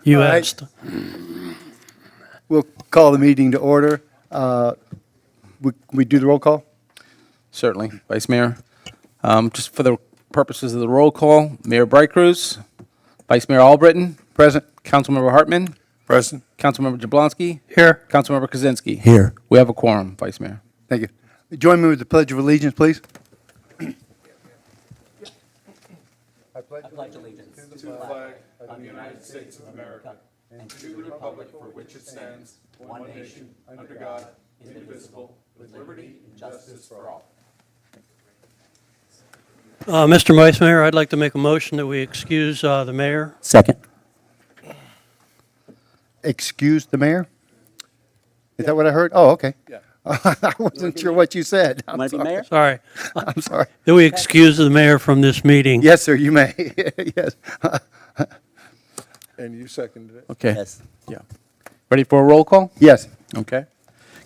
You All right. asked. We'll call the meeting to order. We do the roll call? Certainly. Vice Mayor, just for the purposes of the roll call, Mayor Brightcruz, Vice Mayor Albritton, Present. Councilmember Hartman, Present. Councilmember Jablonski, Here. Councilmember Kozinski. Here. We have a quorum, Vice Mayor. Thank you. Join me with the Pledge of Allegiance, please. Mr. Vice Mayor, I'd like to make a motion that we excuse the mayor. Second. Excuse the mayor? Is that what I heard? Oh, okay. I wasn't sure what you said. I'm Might be sorry. mayor? Sorry. I'm sorry. That we excuse the mayor from this meeting. Yes, sir, you may. Yes. And you seconded it? Okay. Yes. Yeah. Ready for a roll call? Yes. Okay.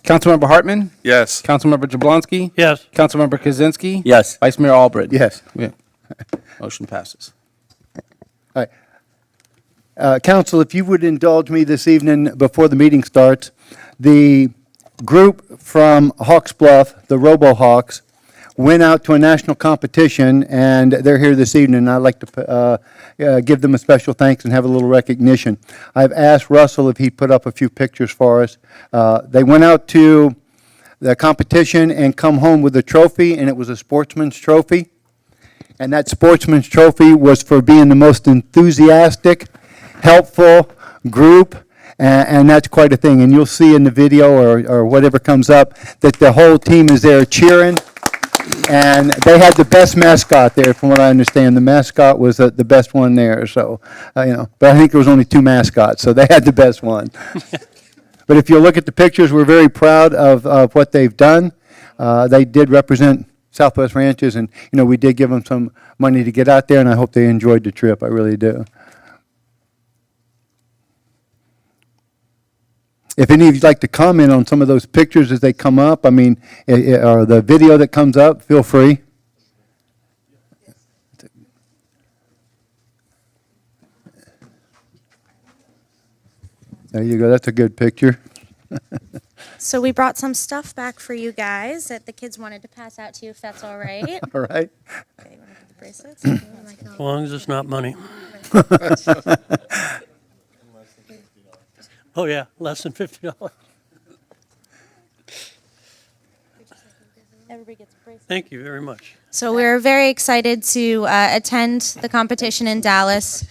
Councilmember Hartman, Yes. Councilmember Jablonski, Yes. Councilmember Kozinski. Yes. Vice Mayor Albritton. Yes. Yeah. Motion passes. All right. Council, if you would indulge me this evening before the meeting starts, the group from Hawks Bluff, the RoboHawks, went out to a national competition, and they're here this evening, and I'd like to give them a special thanks and have a little recognition. I've asked Russell if he'd put up a few pictures for us. They went out to the competition and come home with a trophy, and it was a sportsman's trophy. And that sportsman's trophy was for being the most enthusiastic, helpful group, and that's quite a thing. And you'll see in the video or whatever comes up that the whole team is there cheering. And they had the best mascot there, from what I understand. The mascot was the best one there, so, but I think there was only two mascots, so they had the best one. But if you look at the pictures, we're very proud of what they've done. They did represent Southwest Ranches, and, we did give them some money to get out there, and I hope they enjoyed the trip. I really do. If any of you'd like to comment on some of those pictures as they come up, or the video that comes up, feel free. There you go. That's a good picture. So we brought some stuff back for you guys that the kids wanted to pass out to you, if that's all right. All right. Okay, you want to put the bracelets? As long as it's not money. Oh, yeah, less than $50. Everybody gets a bracelet. Thank you very much. So we're very excited to attend the competition in Dallas.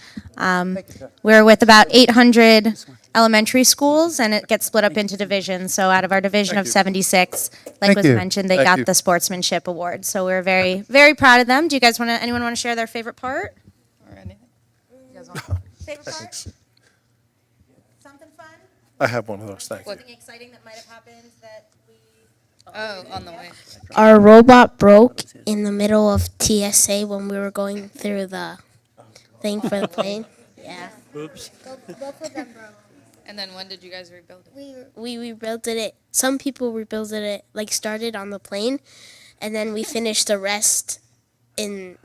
We're with about 800 elementary schools, and it gets split up into divisions. So out of our division of 76, like Thank was you. mentioned, they Thank got you. the sportsmanship award. So we're very, very proud of them. Do you guys anyone want to share their favorite part? Or anything? Favorite part? Something fun? I have one of those, thank you. Something exciting that might have happened that we... Oh, on the way. Our robot broke in the middle of TSA when we were going through the thing for the plane. Yeah. Oops. Both of them broke. And then when did you guys rebuild it? We rebuilt it. Some people rebuilt it, started on the plane, and then we finished the rest in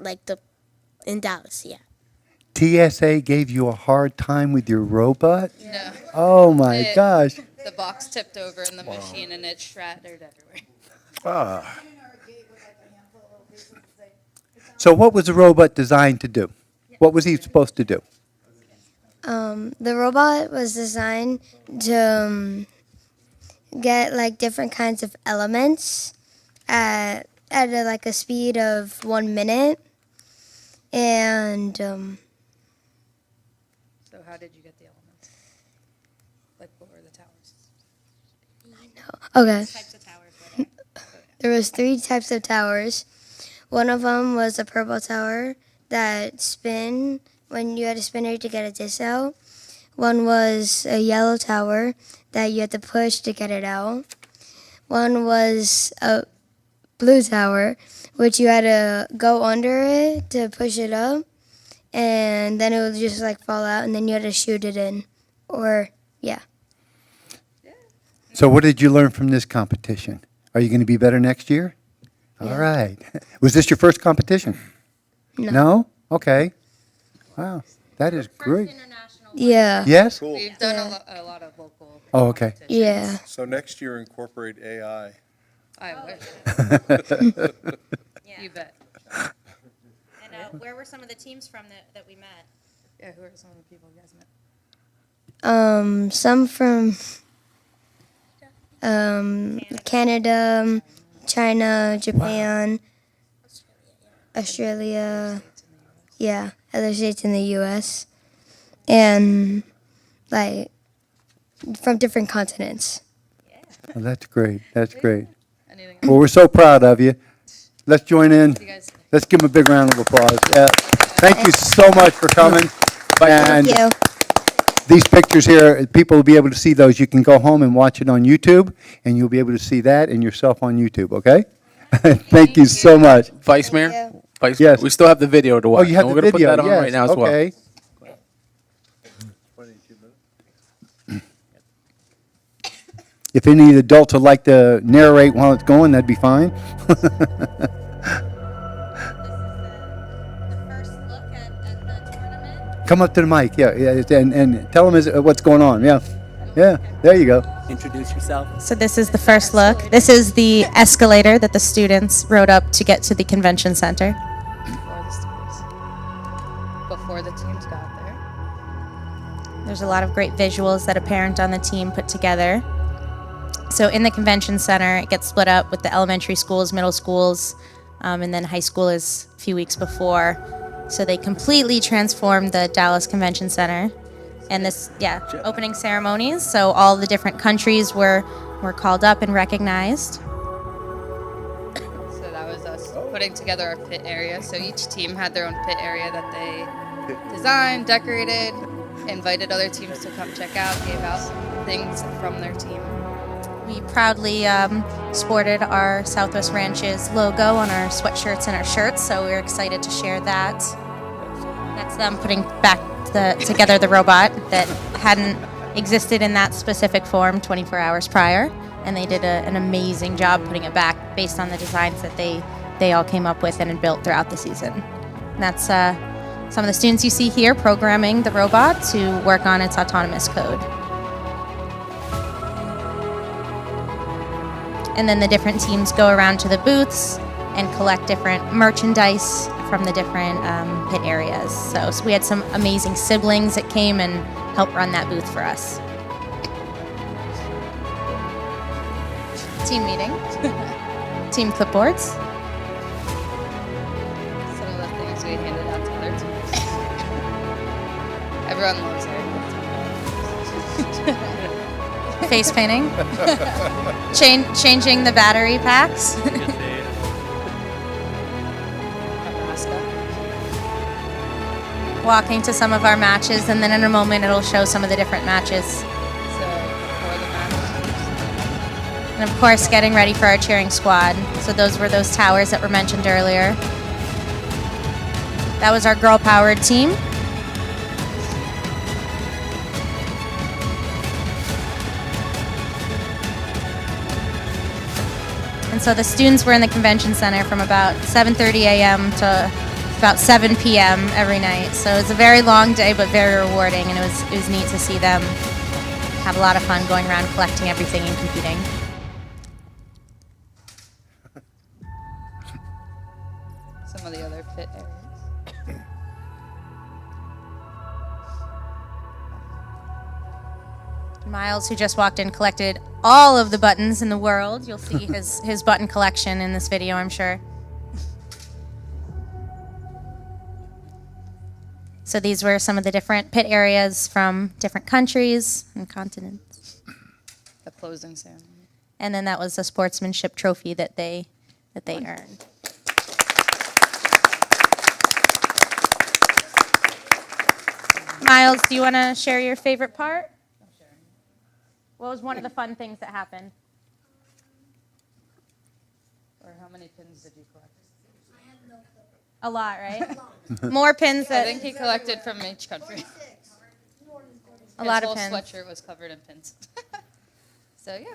Dallas, yeah. TSA gave you a hard time with your robot? No. Oh, my It- gosh. The box tipped over in the machine and it shattered everywhere. Ah, So what was the robot designed to do? What was he supposed to do? The robot was designed to get different kinds of elements at a speed of 1 minute, and So how did you get the elements? Like what were the towers? okay. Types of towers. What There was 3 types of towers. One of them was a purple tower that spin when you had a spinner to get a disc out. One was a yellow tower that you had to push to get it out. One was a blue tower, which you had to go under it to push it up, and then it would just fall out, and then you had to shoot it in. So what did you learn from this competition? Are you going to be better next year? All right. Was this your first competition? No. No? Okay. Wow. That is great. International Yeah. Yes? Cool. We've done Yeah. a lot of local. Oh, okay. competitions. Yeah. So next year incorporate AI. I wish. You bet. And where were some of the teams from that we met? Yeah, who are some of the people you guys met? Some from Canada, China, Japan, Australia, yeah, other states in the U.S., and like from different continents. Oh, that's great. That's great. Anything Well, we're so proud of you. Let's join in. you guys? Let's give them a big round of applause. Thank you so much for coming. And Thank you. these pictures here, people will be able to see those. You can go home and watch it on YouTube, and you'll be able to see that and yourself on YouTube, okay? Thank you so much. Vice Mayor? you. Vice, Yes. we still have the video to watch. Oh, you have and the we're video, going to put that on right yes, now as well. okay. If any adults would like to narrate while it's going, that'd be fine. The first look at the tournament. Come up to the mic, yeah, and tell them what's going on, yeah. Yeah, there you go. Introduce yourself. So this is the first look. This is the escalator that the students rode up to get to the convention center. Before the teams got there. There's a lot of great visuals that a parent on the team put together. So in the convention center, it gets split up with the elementary schools, middle schools, and then high school is a few weeks before. So they completely transformed the Dallas Convention Center. And this, opening ceremonies. So all the different countries were called up and recognized. So that was us putting together our pit area. So each team had their own pit area that they designed, decorated, invited other teams to come check out, gave out things from their team. We proudly sported our Southwest Ranches logo on our sweatshirts and our shirts, so we're excited to share that. That's them putting back together the robot that hadn't existed in that specific form 24 hours prior, and they did an amazing job putting it back based on the designs that they all came up with and had built throughout the season. And that's some of the students you see here programming the robot to work on its autonomous code. And then the different teams go around to the booths and collect different merchandise from the different pit areas. So we had some amazing siblings that came and helped run that booth for us. Team meeting. Team clipboards. Some of the things we handed out to other teams. Everyone loves it. Face painting. Changing the battery packs. Walking to some of our matches, and then in a moment it'll show some of the different matches. So before the match. And of course, getting ready for our cheering squad. So those were those towers that were mentioned earlier. That was our girl-powered team. And so the students were in the convention center from about 7:30 a.m. to about 7 p.m. every night. So it was a very long day, but very rewarding, and it was neat to see them have a lot of fun going around collecting everything and competing. Some of the other pit areas. Miles, who just walked in, collected all of the buttons in the world. You'll see his button collection in this video, I'm sure. So these were some of the different pit areas from different countries and continents. The closing ceremony. And then that was a sportsmanship trophy that they earned. Miles, do you want to share your favorite part? What was one of the fun things that happened? Or how many pins did you collect? A lot, right? More pins I think that he collected from each country. a lot of His pins. whole sweatshirt was covered in pins. So yeah.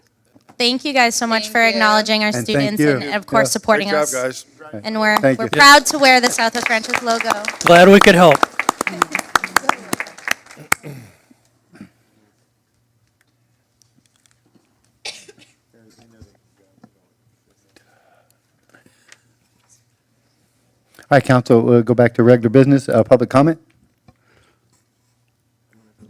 Thank you guys so much Thank for you. acknowleding our And thank students you. and of course Yeah. supporting Great us. job, guys. And we're Thank you. proud to wear the Southwest Ranches logo. Glad we could help. right, council, we'll go back to regular business, public comment.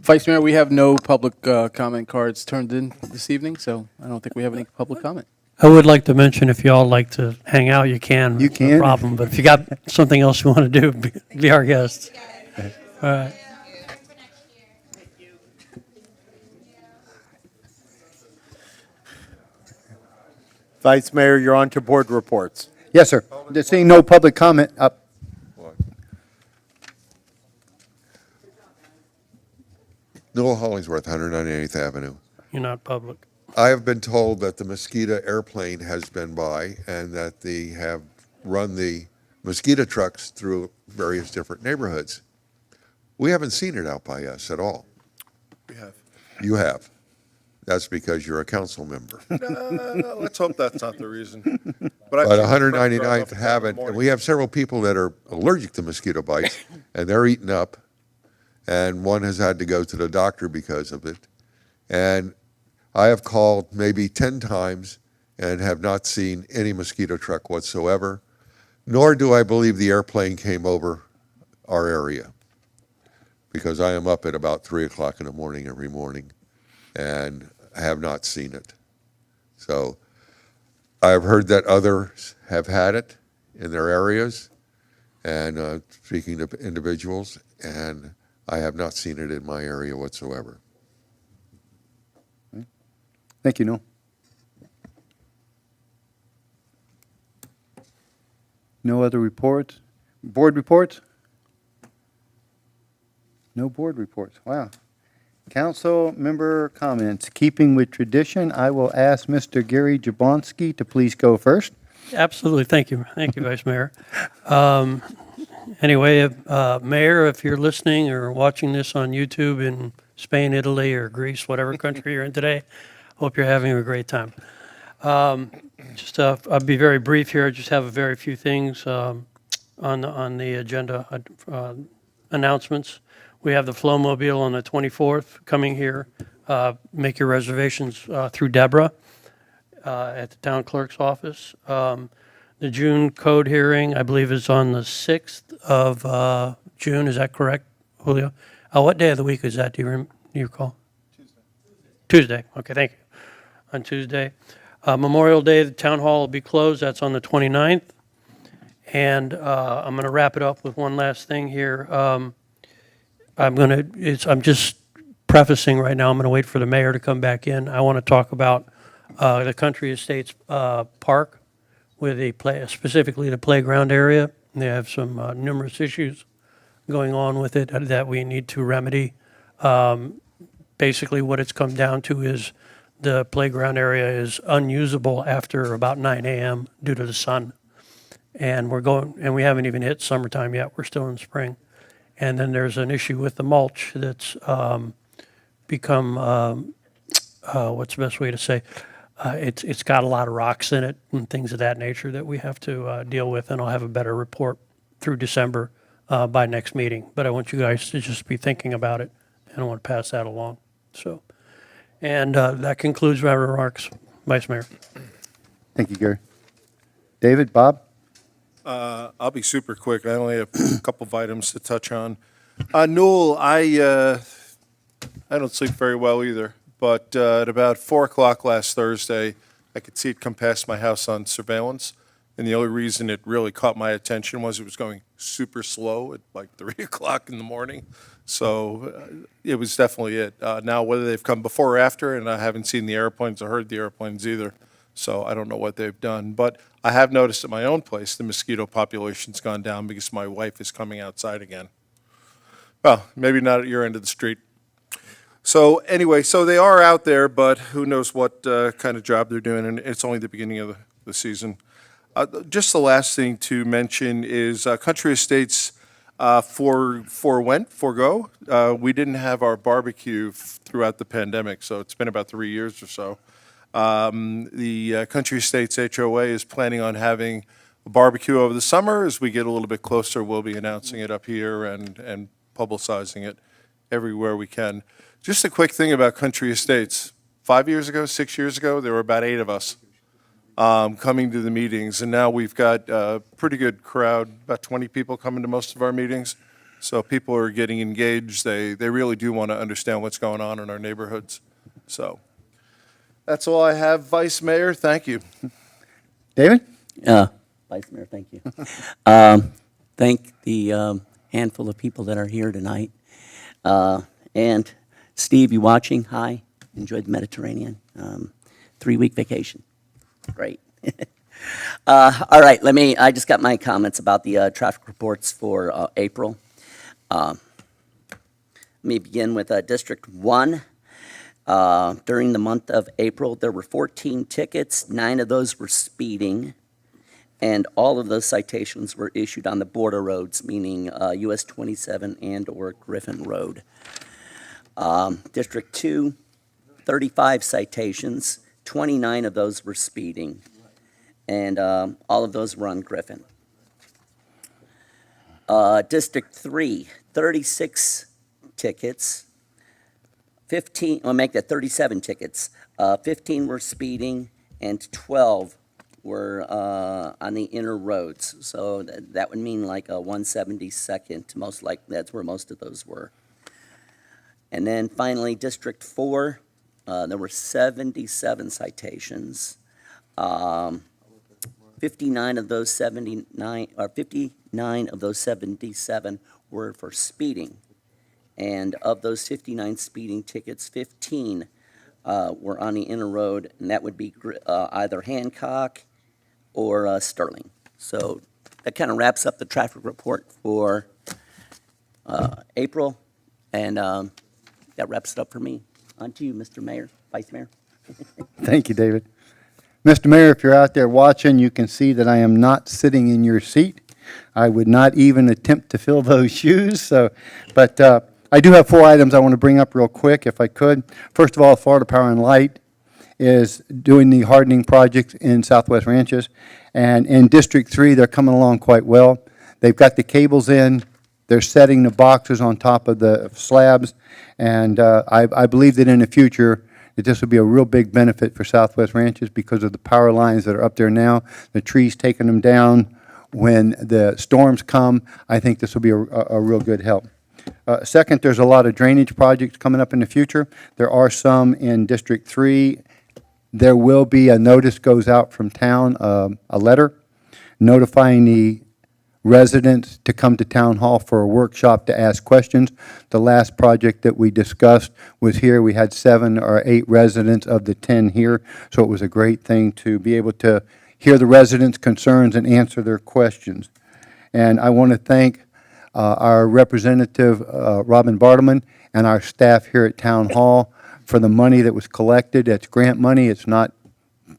Vice Mayor, we have no public comment cards turned in this evening, so I don't think we have any public comment. I would like to mention, if you all like to hang out, you can. You It's no can. problem, but if you got something else you want to do, be our guest. All right. Vice Mayor, you're on to board reports. Yes, sir. Seeing no public comment, Newell Hollingsworth, 198th Avenue. You're not public. I have been told that the mosquito airplane has been by and that they have run the mosquito trucks through various different neighborhoods. We haven't seen it out by us at all. We have. You have. That's because you're a council member. Let's hope that's not the reason. But I've seen the truck drive up 199th and down in the haven't, and morning. we have several people that are allergic to mosquito bites, and they're eaten up, and one has had to go to the doctor because of it. And I have called maybe 10 times and have not seen any mosquito truck whatsoever, nor do I believe the airplane came over our area, because I am up at about 3 o'clock in the morning every morning, and I have not seen it. So I've heard that others have had it in their areas, and speaking to individuals, and I have not seen it in my area whatsoever. thank you, Noel. No other reports? Board reports? No board reports. Wow. Council member comments. Keeping with tradition, I will ask Mr. Gary Jablonski to please go first. Absolutely. Thank you. Thank you, Vice Mayor. Anyway, Mayor, if you're listening or watching this on YouTube in Spain, Italy, or Greece, whatever country you're in today, hope you're having a great time. I'll be very brief here. I just have a very few things on the agenda announcements. We have the Flowmobile on the 24th coming here. Make your reservations through Deborah at the town clerk's office. The June code hearing, I believe, is on the 6th of June. Is that correct, Julio? What day of the week is that? Do you recall? Tuesday. Okay, thank you. On Tuesday. Memorial Day, the town hall will be closed. That's on the 29th. And I'm going to wrap it up with one last thing here. I'm just prefacing right now. I'm going to wait for the mayor to come back in. I want to talk about the Country Estates Park with specifically the playground area. They have some numerous issues going on with it that we need to remedy. Basically, what it's come down to is the playground area is unusable after about 9 a.m. due to the sun. And we haven't even hit summertime yet. We're still in spring. And then there's an issue with the mulch that's become, what's the best way to say? It's got a lot of rocks in it and things of that nature that we have to deal with. And I'll have a better report through December by next meeting. But I want you guys to just be thinking about it, and I want to pass that along. So, and that concludes my remarks, Vice Mayor. Thank you, Gary. David, Bob? I'll be super quick. I only have a couple of items to touch on. Newell, I don't sleep very well either, but at about 4 o'clock last Thursday, I could see it come past my house on surveillance, and the only reason it really caught my attention was it was going super slow at like 3 o'clock in the morning. So it was definitely it. Now, whether they've come before or after, and I haven't seen the airplanes or heard the airplanes either, so I don't know what they've done. But I have noticed at my own place the mosquito population's gone down because my wife is coming outside again. Well, maybe not at your end of the street. So anyway, so they are out there, but who knows what kind of job they're doing, and it's only the beginning of the season. Just the last thing to mention is Country Estates forego. We didn't have our barbecue throughout the pandemic, so it's been about 3 years or so. The Country Estates HOA is planning on having a barbecue over the summer. As we get a little bit closer, we'll be announcing it up here and publicizing it everywhere we can. Just a quick thing about Country Estates. 5 years ago, 6 years ago, there were about 8 of us. coming to the meetings. And now we've got a pretty good crowd, about 20 people coming to most of our meetings. So people are getting engaged. They really do want to understand what's going on in our neighborhoods. So that's all I have, Vice Mayor. Thank you. David? Vice Mayor, thank you. Thank the handful of people that are here tonight. And Steve, you watching? Hi. Enjoyed the Mediterranean. 3-week vacation. Great. All right, I just got my comments about the traffic reports for April. Let me begin with District 1. During the month of April, there were 14 tickets. 9 of those were speeding, and all of those citations were issued on the border roads, meaning US 27 and/or Griffin Road. District 2, 35 citations. 29 of those were speeding, and all of those were on Griffin. District 3, 36 tickets. 15, I'll make that 37 tickets. 15 were speeding and 12 were on the inner roads. So that would mean like a 172nd, most like that's where most of those were. And then finally, District 4, there were 77 citations. 59 of those 79 were for speeding. And of those 59 speeding tickets, 15 were on the inner road, and that would be either Hancock or Sterling. So that kind of wraps up the traffic report for April, and that wraps it up for me. On to you, Mr. Mayor, Vice Mayor. Thank you, David. Mr. Mayor, if you're out there watching, you can see that I am not sitting in your seat. I would not even attempt to fill those shoes. But I do have 4 items I want to bring up real quick, if I could. First of all, Florida Power and Light is doing the hardening projects in Southwest Ranches. And in District 3, they're coming along quite well. They've got the cables in. They're setting the boxes on top of the slabs. And I believe that in the future, that this will be a real big benefit for Southwest Ranches because of the power lines that are up there now, the trees taking them down. When the storms come, I think this will be a real good help. Second, there's a lot of drainage projects coming up in the future. There are some in District 3. There will be a notice goes out from town, a letter notifying the residents to come to Town Hall for a workshop to ask questions. The last project that we discussed was here. We had 7 or 8 residents of the 10 here, so it was a great thing to be able to hear the residents' concerns and answer their questions. And I want to thank our representative, Robin Bartleman, and our staff here at Town Hall for the money that was collected. It's grant money. It's not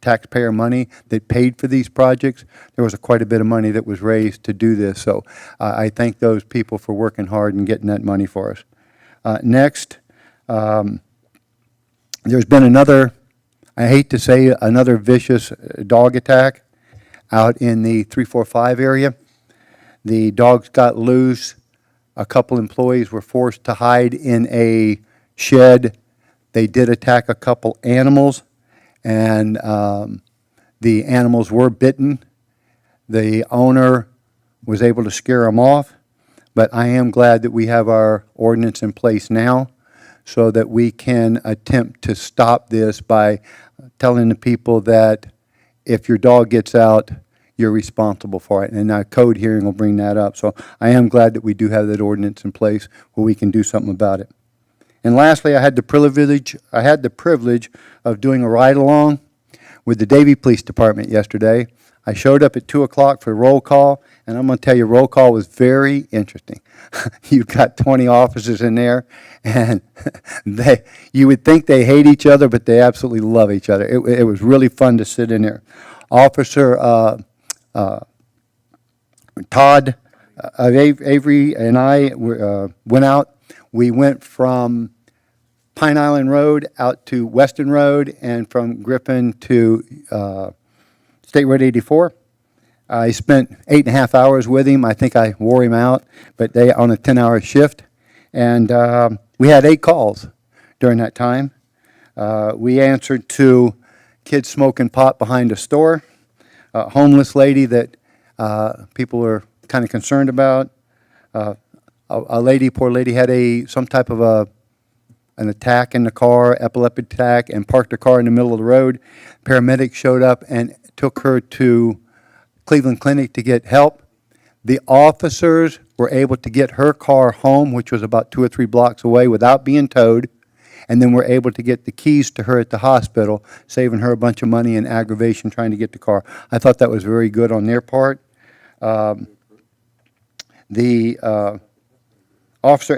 taxpayer money that paid for these projects. There was quite a bit of money that was raised to do this. So I thank those people for working hard and getting that money for us. Next, there's been another, I hate to say, another vicious dog attack out in the 345 area. The dogs got loose. A couple employees were forced to hide in a shed. They did attack a couple animals, and the animals were bitten. The owner was able to scare them off, but I am glad that we have our ordinance in place now so that we can attempt to stop this by telling the people that if your dog gets out, you're responsible for it. And our code hearing will bring that up. So I am glad that we do have that ordinance in place where we can do something about it. And lastly, I had the privilege of doing a ride-along with the Davie Police Department yesterday. I showed up at 2 o'clock for roll call, and I'm going to tell you, roll call was very interesting. You've got 20 officers in there, and you would think they hate each other, but they absolutely love each other. It was really fun to sit in there. Officer Todd Avery and I went out. We went from Pine Island Road out to Weston Road and from Griffin to State Road 84. I spent 8.5 hours with him. I think I wore him out, but they on a 10-hour shift. And we had 8 calls during that time. We answered to kids smoking pot behind a store, a homeless lady that people are kind of concerned about, a lady, poor lady, had some type of an attack in the car, epileptic attack, and parked her car in the middle of the road. Paramedics showed up and took her to Cleveland Clinic to get help. The officers were able to get her car home, which was about 2 or 3 blocks away, without being towed, and then were able to get the keys to her at the hospital, saving her a bunch of money and aggravation trying to get the car. I thought that was very good on their part. The officer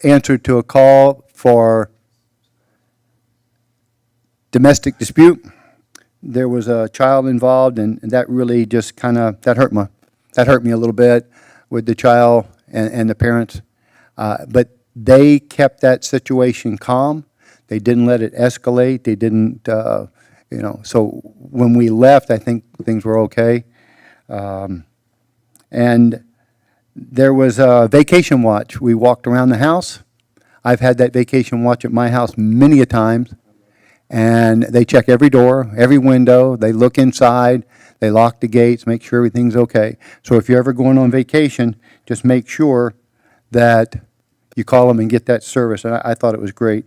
answered to a call for domestic dispute. There was a child involved, and that really just kind of, that hurt me a little bit with the child and the parents. But they kept that situation calm. They didn't let it escalate. They didn't, so when we left, I think things were okay. And there was a vacation watch. We walked around the house. I've had that vacation watch at my house many a times. And they check every door, every window. They look inside. They lock the gates, make sure everything's okay. So if you're ever going on vacation, just make sure that you call them and get that service. And I thought it was great.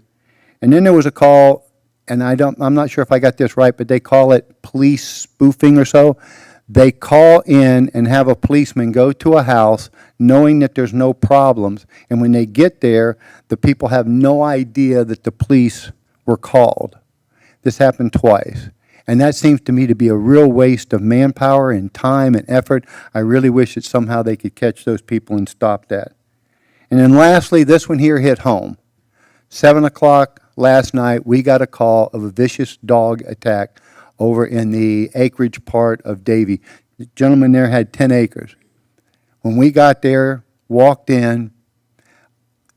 And then there was a call, and I'm not sure if I got this right, but they call it police spoofing or so. They call in and have a policeman go to a house knowing that there's no problems. And when they get there, the people have no idea that the police were called. This happened twice. And that seems to me to be a real waste of manpower and time and effort. I really wish that somehow they could catch those people and stop that. And then lastly, this one here hit home. 7 o'clock last night, we got a call of a vicious dog attack over in the acreage part of Davie. The gentleman there had 10 acres. When we got there, walked in,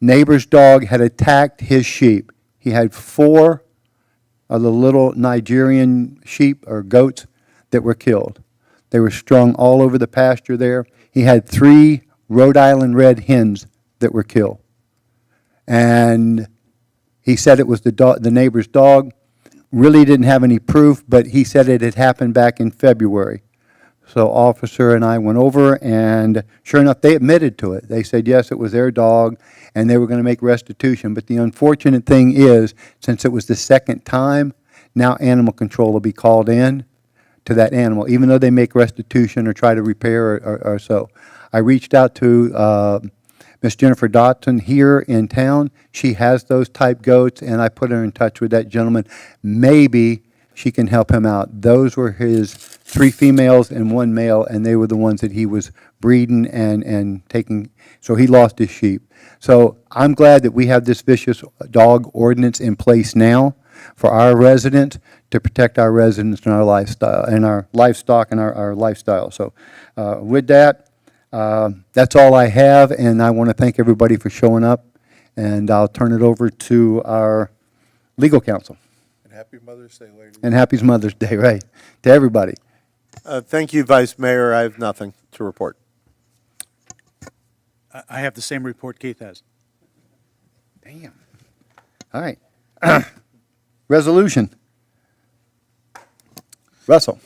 neighbor's dog had attacked his sheep. He had 4 of the little Nigerian sheep or goats that were killed. They were strung all over the pasture there. He had 3 Rhode Island red hens that were killed. And he said it was the neighbor's dog. Really didn't have any proof, but he said it had happened back in February. So officer and I went over, and sure enough, they admitted to it. They said, yes, it was their dog, and they were going to make restitution. But the unfortunate thing is, since it was the second time, now animal control will be called in to that animal, even though they make restitution or try to repair or so. I reached out to Miss Jennifer Dotson here in town. She has those type goats, and I put her in touch with that gentleman. Maybe she can help him out. Those were his 3 females and 1 male, and they were the ones that he was breeding and taking. So he lost his sheep. So I'm glad that we have this vicious dog ordinance in place now for our residents, to protect our residents and our lifestyle and our livestock and our lifestyle. So with that, that's all I have, and I want to thank everybody for showing up, and I'll turn it over to our legal counsel. And happy Mother's Day, ladies. And happy Mother's Day, right, to everybody. Thank you, Vice Mayor. I have nothing to report. I have the same report Keith has. Damn. All right. Resolution. Russell.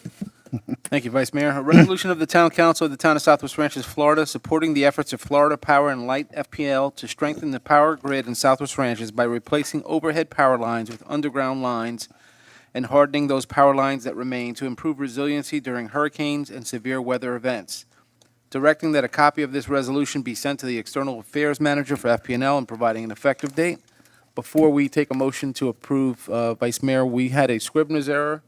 Thank you, Vice Mayor. A resolution of the Town Council of the Town of Southwest Ranches, Florida, supporting the efforts of Florida Power and Light FPL to strengthen the power grid in Southwest Ranches by replacing overhead power lines with underground lines and hardening those power lines that remain to improve resiliency during hurricanes and severe weather events. Directing that a copy of this resolution be sent to the External Affairs Manager for FP&L and providing an effective date. Before we take a motion to approve, Vice Mayor, we had a Scribner's error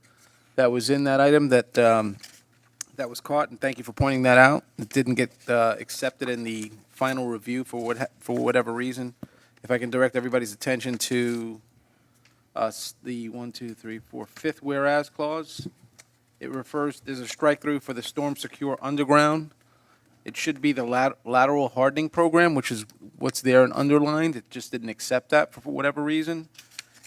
that was in that item that that was caught, and thank you for pointing that out. It didn't get accepted in the final review for whatever reason. If I can direct everybody's attention to the 5th whereas clause. It refers, there's a strike through for the storm secure underground. It should be the lateral hardening program, which is what's there and underlined. It just didn't accept that for whatever reason.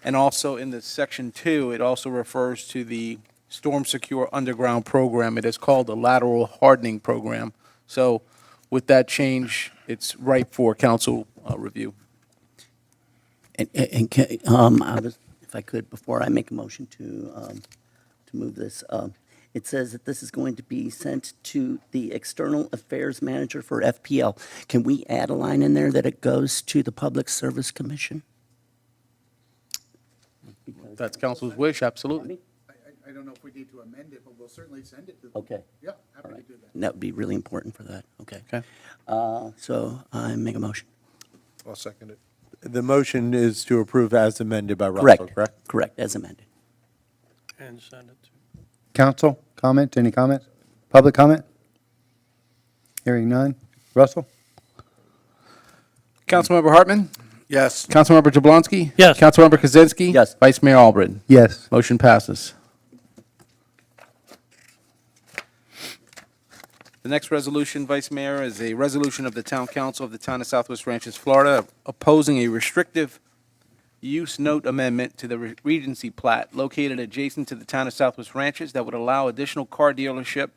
And also in the section 2, it also refers to the storm secure underground program. It is called the lateral hardening program. So with that change, it's ripe for council review. And if if I could, before I make a motion to move this. It says that this is going to be sent to the External Affairs Manager for FPL. Can we add a line in there that it goes to the Public Service Commission? If that's council's wish, absolutely. I don't know if we need to amend it, but we'll certainly send it to them. Okay. Yeah, happy to do that. And that would be really important for that. Okay. Okay. So I make a motion. I'll second it. The motion is to approve as amended by Russell, Correct. correct? Correct, as amended. And send it to. Council, comment, any comments? Public comment? Hearing none. Russell? Councilmember Hartman? Yes. Councilmember Jablonski? Yes. Councilmember Kozinski? Yes. Vice Mayor Albritton? Yes. Motion passes. The next resolution, Vice Mayor, is a resolution of the Town Council of the Town of Southwest Ranches, Florida, opposing a restrictive use note amendment to the Regency plat located adjacent to the Town of Southwest Ranches that would allow additional car dealership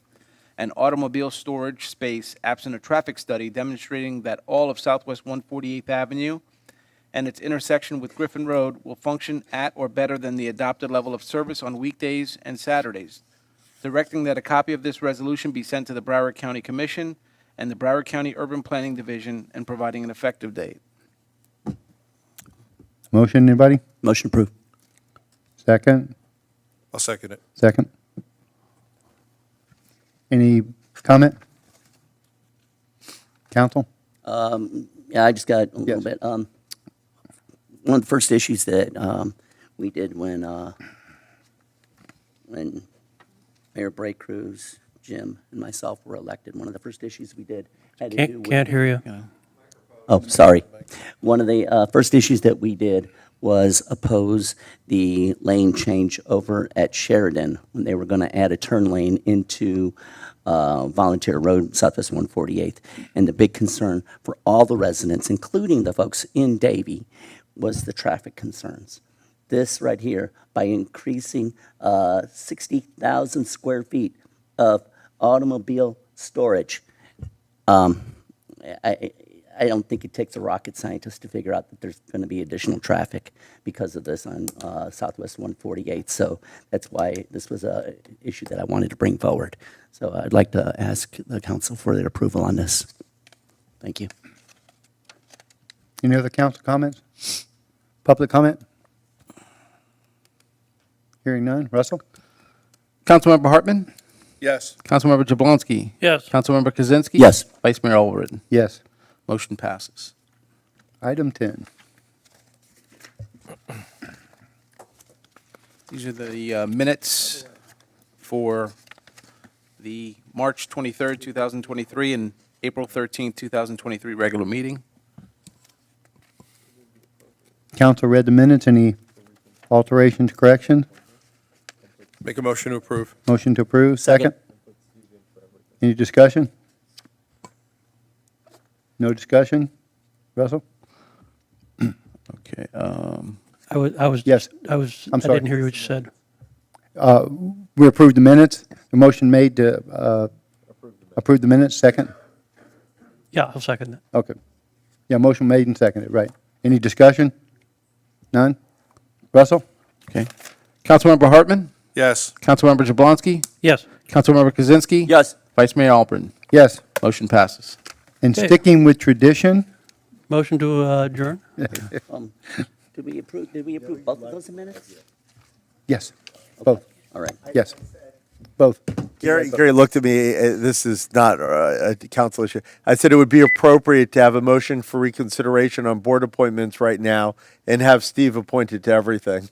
and automobile storage space absent a traffic study demonstrating that all of Southwest 148th Avenue and its intersection with Griffin Road will function at or better than the adopted level of service on weekdays and Saturdays, directing that a copy of this resolution be sent to the Broward County Commission and the Broward County Urban Planning Division and providing an effective date. Motion, anybody? Motion approved. Second? I'll second it. Second? Any comment? Council? Yeah, I just got a little Yes. bit. One of the first issues that we did when Mayor Bray Cruz, Jim, and myself were elected, one of the first issues we did had to do with... Can't hear you. Oh, sorry. One of the first issues that we did was oppose the lane change over at Sheridan when they were going to add a turn lane into Volunteer Road, Southwest 148th. And the big concern for all the residents, including the folks in Davie, was the traffic concerns. This right here, by increasing 60,000 square feet of automobile storage, I don't think it takes a rocket scientist to figure out that there's going to be additional traffic because of this on Southwest 148. So that's why this was an issue that I wanted to bring forward. So I'd like to ask the council for their approval on this. Thank you. Any other council comments? Public comment? Hearing none. Russell? Councilmember Hartman? Yes. Councilmember Jablonski? Yes. Councilmember Kozinski? Yes. Vice Mayor Albritton? Yes. Motion passes. Item 10. These are the minutes for the March 23rd, 2023, and April 13th, 2023 regular meeting. Council read the minutes. Any alterations, corrections? Make a motion to approve. Motion to approve. Second? Any discussion? No discussion? Russell? Okay. I was. Yes. I I'm sorry. didn't hear what you said. We approved the minutes. The motion made to approve the minutes. Second? Yeah, I'll second that. Okay. Yeah, motion made and seconded, right. Any discussion? None? Russell? Okay. Councilmember Hartman? Yes. Councilmember Jablonski? Yes. Councilmember Kozinski? Yes. Vice Mayor Albritton? Yes. Motion passes. And Okay. sticking with tradition, Motion to adjourn? Did we approve both of those minutes? yes, both, All right. yes, both. Gary looked at me, this is not a council issue. I said it would be appropriate to have a motion for reconsideration on board appointments right now and have Steve appointed to everything.